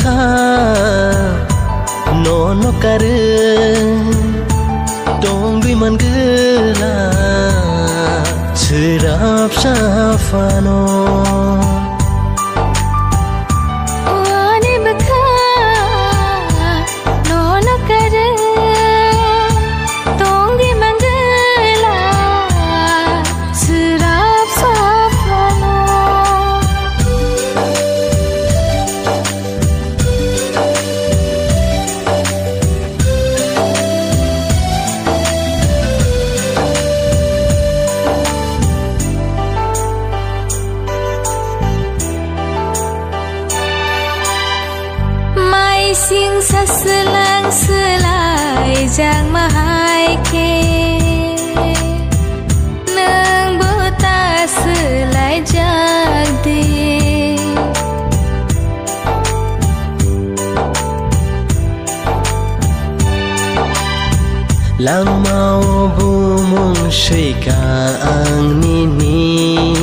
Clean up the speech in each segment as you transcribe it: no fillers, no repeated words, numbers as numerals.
beka nono kare dong bi man gela serap safano wani beka nono kare dong bi man gela serap safano sing sa selang selai jang mahai ke nang buta selai jag de lang mau bumung shika ang nini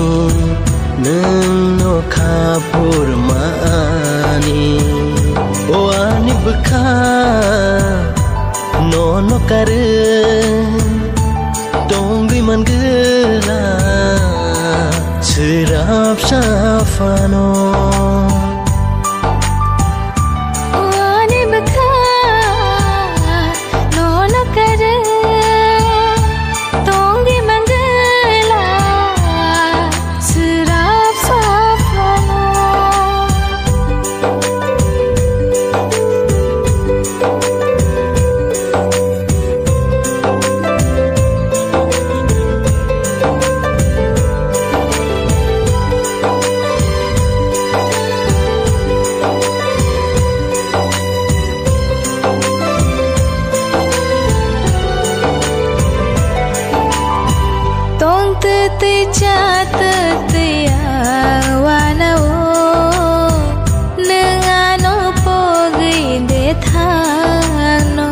nang no kapur maani wani beka nono kare dong bi man gela serap safano wani beka nono kare dong bi man gela serap safano te chat te wana o nengano pogi de thano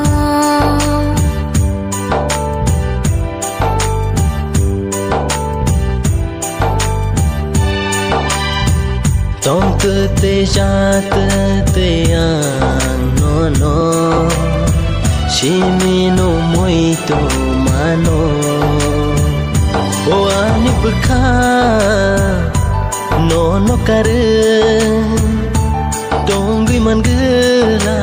tong te chat te no no shimino muito mano wani beka nono kare dong bi man gela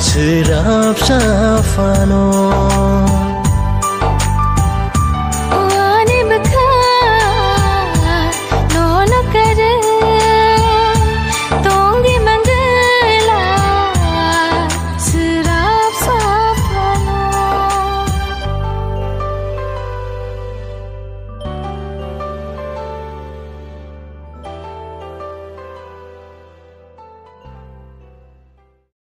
serap safano